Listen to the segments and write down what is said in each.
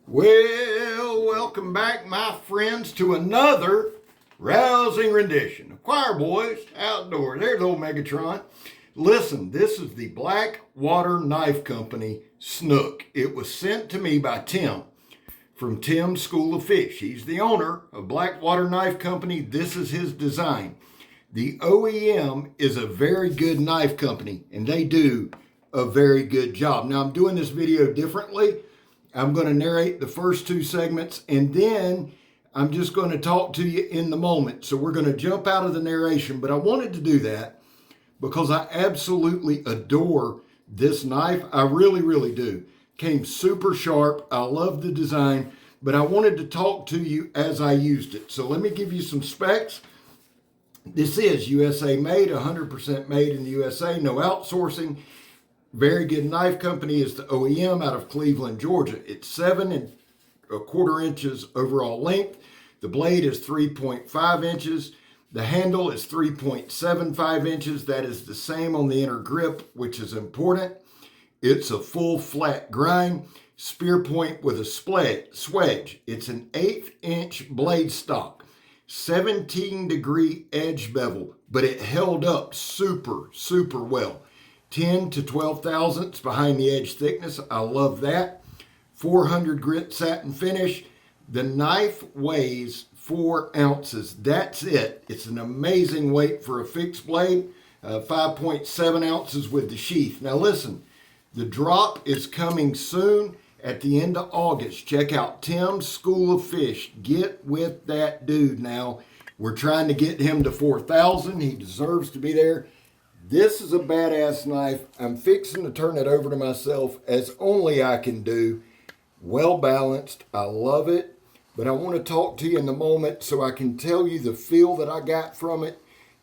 Well, welcome back, my friends, to another rousing rendition of Choir Boys Outdoors. There's old Megatron. Listen, this is the Blackwater Knife Company Snook. It was sent to me by Tim from Tim's School of Fish. He's the owner of Blackwater Knife Company. This is his design. The OEM is a very good knife company, and they do a very good job. Now, I'm doing this video differently. I'm going to narrate the first two segments, and then I'm just going to talk to you in the moment. So we're going to jump out of the narration, but I wanted to do that because I absolutely adore this knife. I really, really do. Came super sharp. I love the design, but I wanted to talk to you as I used it. So let me give you some specs. This is USA made, 100% made in the USA, no outsourcing. Very good knife company is the OEM out of Cleveland, Georgia. It's 7¼ inches overall length. The blade is 3.5 inches. The handle is 3.75 inches. That is the same on the inner grip, which is important. It's a full flat grind, spear point with a swedge. It's an 1/8 inch blade stock, 17-degree edge bevel, but it held up super, super well. 10 to 12 thousandths behind the edge thickness. I love that. 400 grit satin finish. The knife weighs 4 ounces. That's it. It's an amazing weight for a fixed blade. 5.7 ounces with the sheath. Now listen, the drop is coming soon at the end of August. Check out Tim's School of Fish. Get with that dude now. We're trying to get him to 4,000. He deserves to be there. This is a badass knife. I'm fixing to turn it over to myself as only I can do. Well balanced. I love it. But I want to talk to you in the moment so I can tell you the feel that I got from it.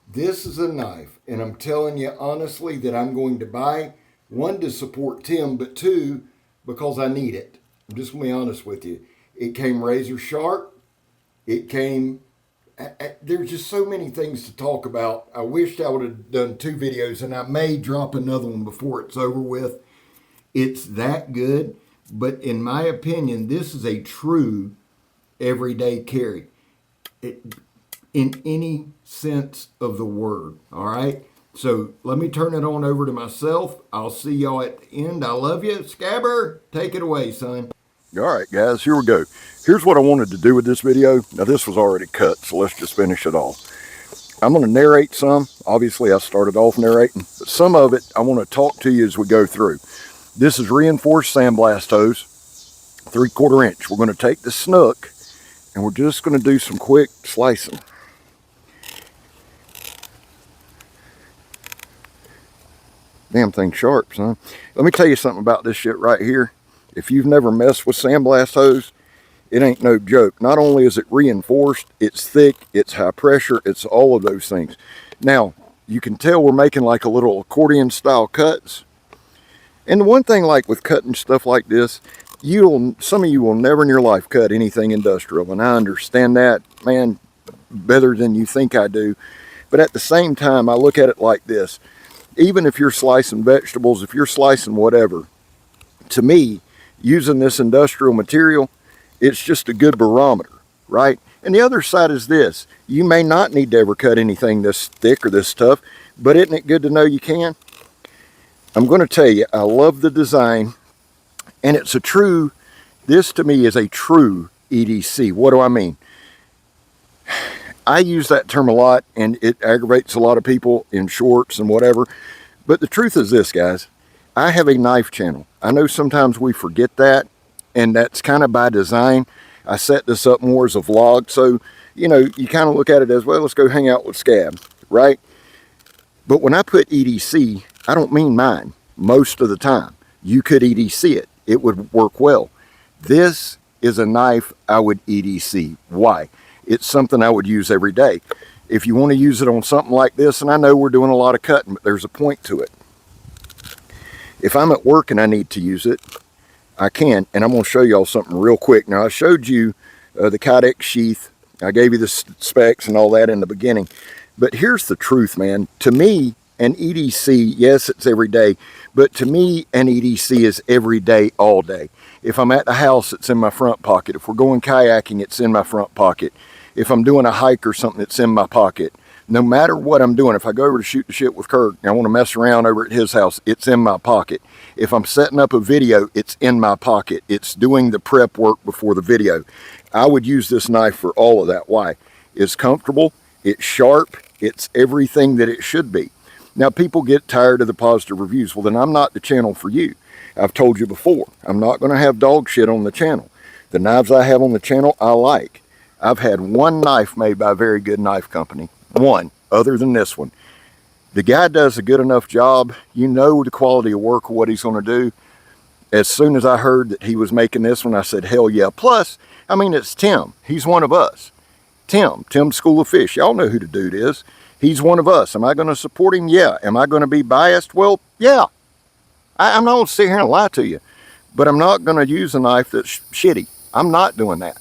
This is a knife, and I'm telling you honestly that I'm going to buy. One, to support Tim, but two, because I need it. I'm just going to be honest with you. It came razor sharp. It came... There's just so many things to talk about. I wished I would have done 2 videos, and I may drop another one before it's over with. It's that good, but in my opinion, this is a true everyday carry in any sense of the word. All right, so let me turn it on over to myself. I'll see y'all at the end. I love you. Scabber, take it away, son. All right, guys, here we go. Here's what I wanted to do with this video. Now, this was already cut, so let's just finish it off. I'm going to narrate some. Obviously, I started off narrating, but some of it I want to talk to you as we go through. This is reinforced sandblast hose, 3/4 inch. We're going to take the Snook, and we're just going to do some quick slicing. Damn thing sharp, son. Let me tell you something about this shit right here. If you've never messed with sandblast hose, it ain't no joke. Not only is it reinforced, it's thick, it's high pressure, it's all of those things. Now, you can tell we're making like a little accordion style cuts. And the one thing like with cutting stuff like this, some of you will never in your life cut anything industrial. And I understand that, man, better than you think I do. But at the same time, I look at it like this. Even if you're slicing vegetables, if you're slicing whatever, to me, using this industrial material, it's just a good barometer, right? And the other side is this. You may not need to ever cut anything this thick or this tough, but isn't it good to know you can? I'm going to tell you, I love the design, and it's a true, this to me is a true EDC. What do I mean? I use that term a lot, and it aggravates a lot of people in shorts and whatever, but the truth is this, guys. I have a knife channel. I know sometimes we forget that, and that's kind of by design. I set this up more as a vlog, so, you know, you kind of look at it as, well, let's go hang out with Scab, right? But when I put EDC, I don't mean mine most of the time. You could EDC it. It would work well. This is a knife I would EDC. Why? It's something I would use every day. If you want to use it on something like this, and I know we're doing a lot of cutting, but there's a point to it. If I'm at work and I need to use it, I can, and I'm going to show y'all something real quick. Now, I showed you the Kydex sheath. I gave you the specs and all that in the beginning. But here's the truth, man. To me, an EDC, yes, it's every day, but to me, an EDC is every day, all day. If I'm at the house, it's in my front pocket. If we're going kayaking, it's in my front pocket. If I'm doing a hike or something, it's in my pocket. No matter what I'm doing, if I go over to shoot the shit with Kirk and I want to mess around over at his house, it's in my pocket. If I'm setting up a video, it's in my pocket. It's doing the prep work before the video. I would use this knife for all of that. Why? It's comfortable, it's sharp, it's everything that it should be. Now, people get tired of the positive reviews. Well, then I'm not the channel for you. I've told you before, I'm not going to have dog shit on the channel. The knives I have on the channel, I like. I've had one knife made by a very good knife company. One, other than this one. The guy does a good enough job. You know the quality of work of what he's going to do. As soon as I heard that he was making this one, I said, hell yeah. Plus, I mean, it's Tim. He's one of us. Tim School of Fish. Y'all know who the dude is. He's one of us. Am I going to support him? Yeah. Am I going to be biased? Well, yeah. I'm not going to sit here and lie to you. But I'm not going to use a knife that's shitty. I'm not doing that.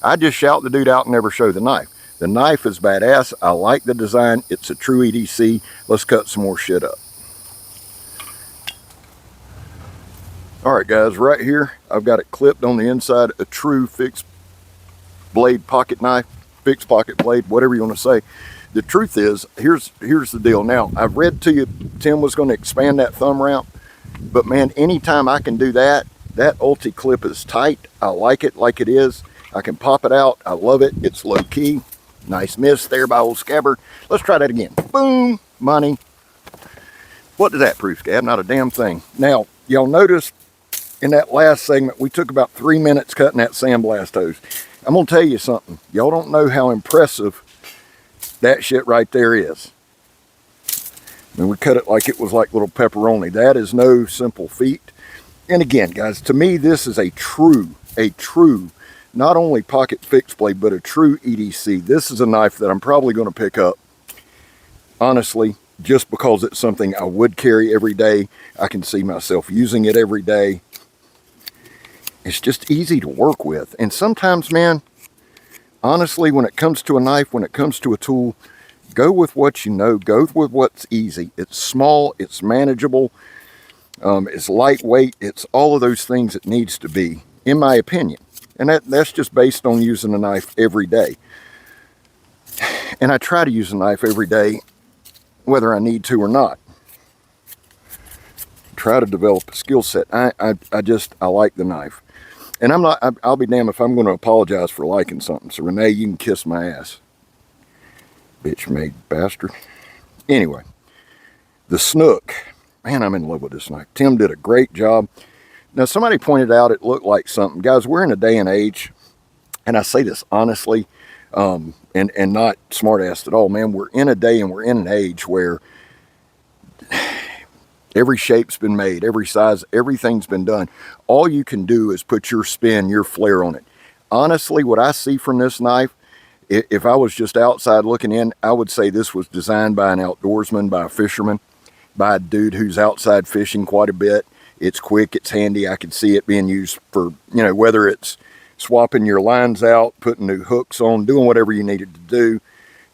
I just shout the dude out and never show the knife. The knife is badass. I like the design. It's a true EDC. Let's cut some more shit up. All right, guys, right here, I've got it clipped on the inside, a true fixed blade pocket knife, fixed pocket blade, whatever you want to say. The truth is, here's the deal. Now, I've read to you, Tim was going to expand that thumb ramp, but man, anytime I can do that, that ulti clip is tight. I like it like it is. I can pop it out. I love it. It's low key. Nice miss there by old Scabbard. Let's try that again. Boom, money. What does that prove, Scab? Not a damn thing. Now, y'all notice in that last segment, we took about 3 minutes cutting that sandblast hose. I'm going to tell you something. Y'all don't know how impressive that shit right there is. I mean, we cut it like it was like little pepperoni. That is no simple feat. And again, guys, to me, this is a true, not only pocket fixed blade, but a true EDC. This is a knife that I'm probably going to pick up, honestly, just because it's something I would carry every day. I can see myself using it every day. It's just easy to work with. And sometimes, man, honestly, when it comes to a knife, when it comes to a tool, go with what you know. Go with what's easy. It's small. It's manageable. It's lightweight. It's all of those things it needs to be, in my opinion. And that's just based on using a knife every day. And I try to use a knife every day, whether I need to or not. Try to develop a skill set. I like the knife. And I'll be damned if I'm going to apologize for liking something. So Renee, you can kiss my ass. Bitch-made bastard. Anyway, the Snook. Man, I'm in love with this knife. Tim did a great job. Now, somebody pointed out it looked like something. Guys, we're in a day and age, and I say this honestly, and not smart-assed at all, man. We're in a day and we're in an age where every shape's been made, every size, everything's been done. All you can do is put your spin, your flair on it. Honestly, what I see from this knife, if I was just outside looking in, I would say this was designed by an outdoorsman, by a fisherman, by a dude who's outside fishing quite a bit. It's quick, it's handy. I can see it being used for, you know, whether it's swapping your lines out, putting new hooks on, doing whatever you needed to do,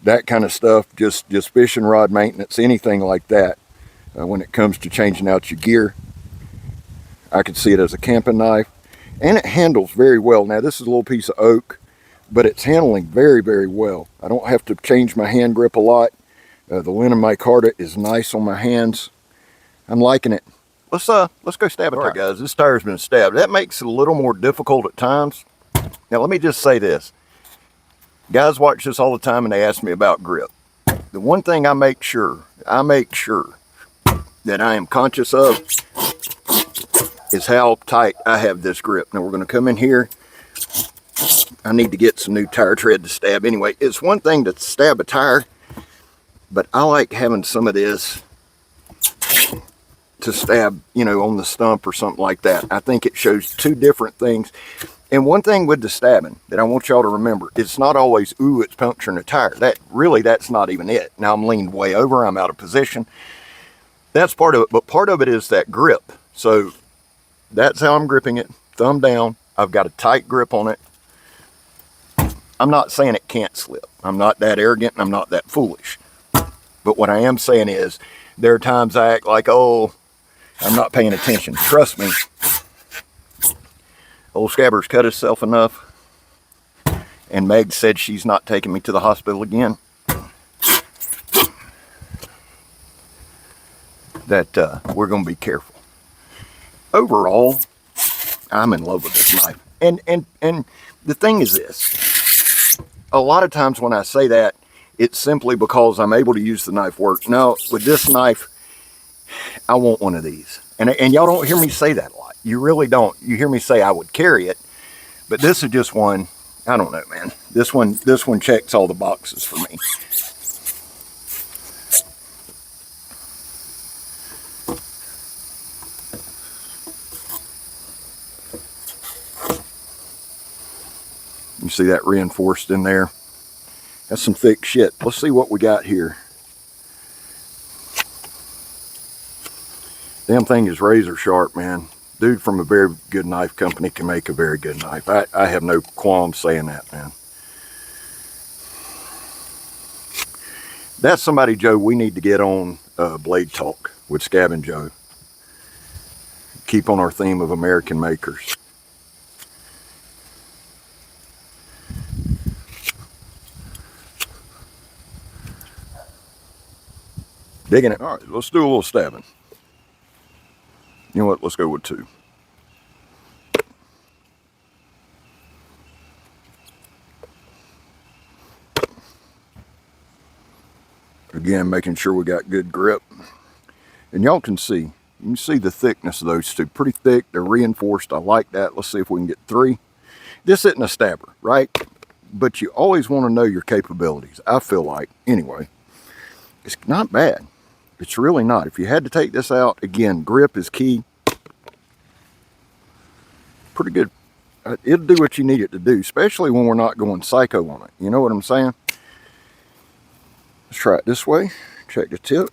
that kind of stuff, just fishing rod maintenance, anything like that. When it comes to changing out your gear, I could see it as a camping knife, and it handles very well. Now, this is a little piece of oak, but it's handling very, very well. I don't have to change my hand grip a lot. The linen micarta is nice on my hands. I'm liking it. Let's go stab a tire. All right, guys, this tire's been stabbed. That makes it a little more difficult at times. Now, let me just say this. Guys watch this all the time, and they ask me about grip. The one thing I make sure that I am conscious of is how tight I have this grip. Now, we're going to come in here. I need to get some new tire tread to stab. Anyway, it's one thing to stab a tire, but I like having some of this to stab, you know, on the stump or something like that. I think it shows two different things. And one thing with the stabbing that I want y'all to remember, it's not always, ooh, it's puncturing a tire. That's not even it. Now I'm leaned way over, I'm out of position. That's part of it, but part of it is that grip. So that's how I'm gripping it, thumb down. I've got a tight grip on it. I'm not saying it can't slip. I'm not that arrogant and I'm not that foolish. But what I am saying is, there are times I act like, oh, I'm not paying attention. Trust me, Old Scabber's cut himself enough, and Meg said she's not taking me to the hospital again. That we're going to be careful. Overall, I'm in love with this knife. And the thing is this. A lot of times when I say that, it's simply because I'm able to use the knife work. No, with this knife, I want one of these. And y'all don't hear me say that a lot. You really don't. You hear me say I would carry it. But this is just one, I don't know, man. This one checks all the boxes for me. You see that reinforced in there? That's some thick shit. Let's see what we got here. Damn thing is razor sharp, man. Dude from a very good knife company can make a very good knife. I have no qualms saying that, man. That's somebody, Joe, we need to get on Blade Talk with Scab and Joe. Keep on our theme of American makers. Digging it. All right, let's do a little stabbing. You know what? Let's go with 2. Again, making sure we got good grip. And y'all can see, you can see the thickness of those 2. Pretty thick, they're reinforced. I like that. Let's see if we can get 3. This isn't a stabber, right? But you always want to know your capabilities, I feel like. Anyway, it's not bad. It's really not. If you had to take this out, again, grip is key. Pretty good. It'll do what you need it to do, especially when we're not going psycho on it. You know what I'm saying? Let's try it this way. Check the tip.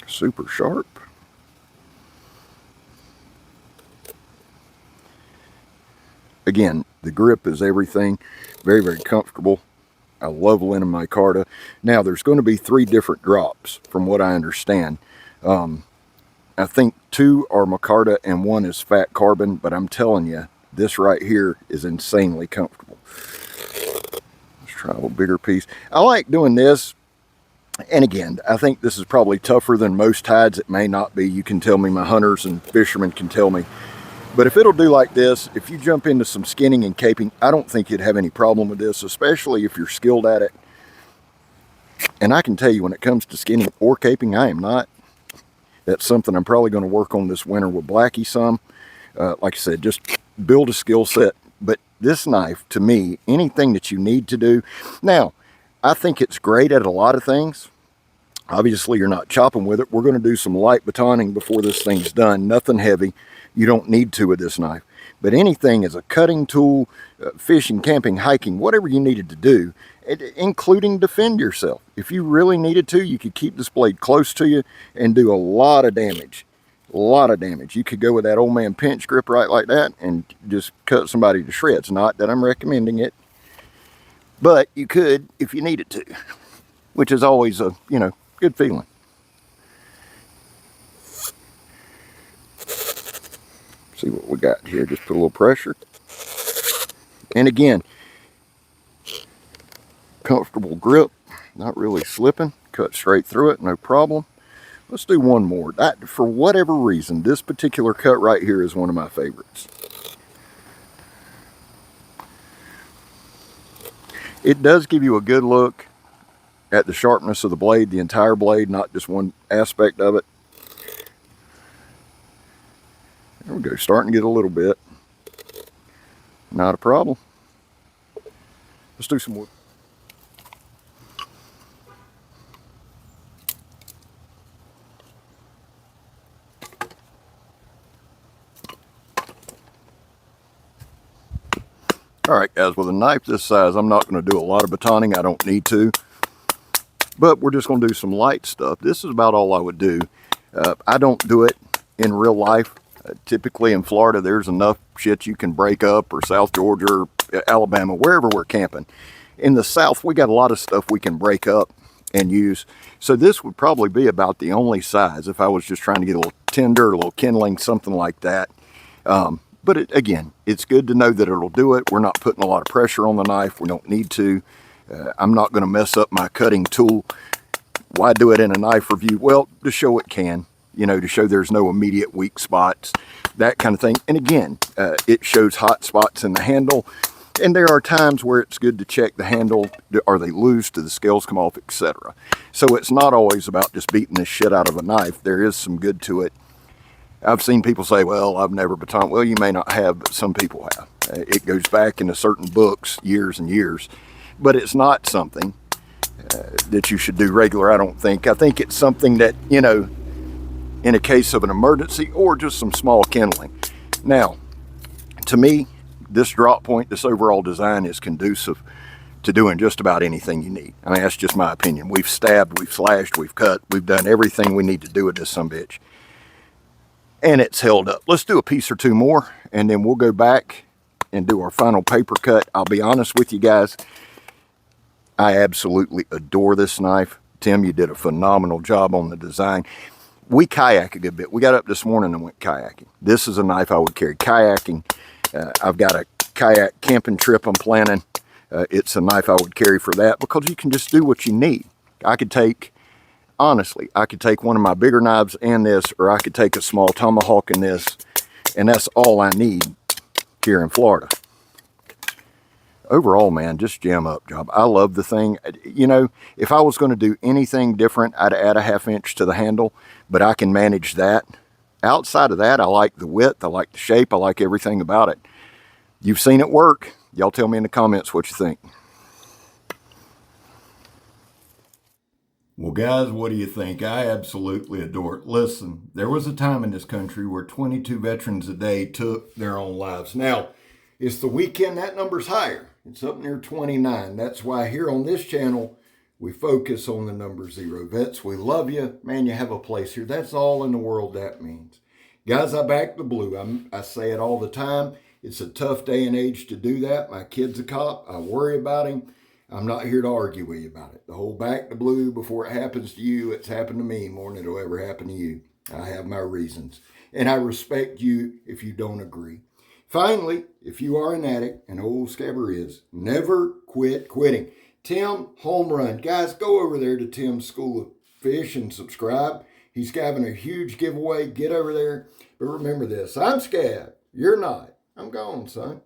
Super sharp. Again, the grip is everything. Very, very comfortable. I love Linen micarta. Now, there's going to be 3 different drops, from what I understand. I think 2 are micarta and 1 is fat carbon, but I'm telling you, this right here is insanely comfortable. Let's try a little bigger piece. I like doing this, and again, I think this is probably tougher than most hides. It may not be. You can tell me, my hunters and fishermen can tell me. But if it'll do like this, if you jump into some skinning and caping, I don't think you'd have any problem with this, especially if you're skilled at it. And I can tell you, when it comes to skinning or caping, I am not. That's something I'm probably going to work on this winter with Blackie some. Like I said, just build a skill set. But this knife, to me, anything that you need to do. Now, I think it's great at a lot of things. Obviously, you're not chopping with it. We're going to do some light batoning before this thing's done. Nothing heavy. You don't need to with this knife. But anything as a cutting tool, fishing, camping, hiking, whatever you needed to do, including defend yourself. If you really needed to, you could keep this blade close to you and do a lot of damage. A lot of damage. You could go with that old man pinch grip right like that and just cut somebody to shreds. Not that I'm recommending it, but you could if you needed to, which is always a, you know, good feeling. See what we got here. Just put a little pressure. And again, comfortable grip, not really slipping. Cut straight through it, no problem. Let's do one more. That, for whatever reason, this particular cut right here is one of my favorites. It does give you a good look at the sharpness of the blade, the entire blade, not just one aspect of it. There we go, starting to get a little bit. Not a problem. Let's do some wood. All right, guys, with a knife this size, I'm not going to do a lot of batoning. I don't need to. But we're just going to do some light stuff. This is about all I would do. I don't do it in real life. Typically in Florida, there's enough shit you can break up, or South Georgia, or Alabama, wherever we're camping. In the South, we got a lot of stuff we can break up and use. So this would probably be about the only size if I was just trying to get a little tinder, a little kindling, something like that. Again, it's good to know that it'll do it. We're not putting a lot of pressure on the knife. We don't need to. I'm not going to mess up my cutting tool. Why do it in a knife review? Well, to show it can, to show there's no immediate weak spots, that kind of thing. And again, it shows hot spots in the handle. And there are times where it's good to check the handle. Are they loose? Do the scales come off, etc. So it's not always about just beating the shit out of a knife. There is some good to it. I've seen people say, well, I've never baton. Well, you may not have, but some people have. It goes back into certain books years and years. But it's not something that you should do regular, I don't think. I think it's something that, in a case of an emergency or just some small kindling. Now, to me, this drop point, this overall design is conducive to doing just about anything you need. I mean, that's just my opinion. We've stabbed, we've slashed, we've cut, we've done everything we need to do with this sumbitch. And it's held up. Let's do a piece or two more, and then we'll go back and do our final paper cut. I'll be honest with you guys, I absolutely adore this knife. Tim, you did a phenomenal job on the design. We kayak a good bit. We got up this morning and went kayaking. This is a knife I would carry kayaking. I've got a kayak camping trip I'm planning. It's a knife I would carry for that because you can just do what you need. Honestly, I could take one of my bigger knives and this, or I could take a small tomahawk and this, and that's all I need here in Florida. Overall, man, just jam up job. I love the thing. If I was going to do anything different, I'd add a 1/2 inch to the handle, but I can manage that. Outside of that, I like the width, I like the shape, I like everything about it. You've seen it work. Y'all tell me in the comments what you think. Well, guys, what do you think? I absolutely adore it. Listen, there was a time in this country where 22 veterans a day took their own lives. Now, it's the weekend, that number's higher. It's up near 29. That's why here on this channel, we focus on the number 0. Vets, we love you. Man, you have a place here. That's all in the world that means. Guys, I back the blue. I say it all the time. It's a tough day and age to do that. My kid's a cop. I worry about him. I'm not here to argue with you about it. The whole back the blue, before it happens to you, it's happened to me more than it'll ever happen to you. I have my reasons. And I respect you if you don't agree. Finally, if you are an addict, and old Scabber is, never quit quitting. Tim, home run. Guys, go over there to Tim's School of Fish and subscribe. He's having a huge giveaway. Get over there. But remember this, I'm Scab. You're not. I'm gone, son.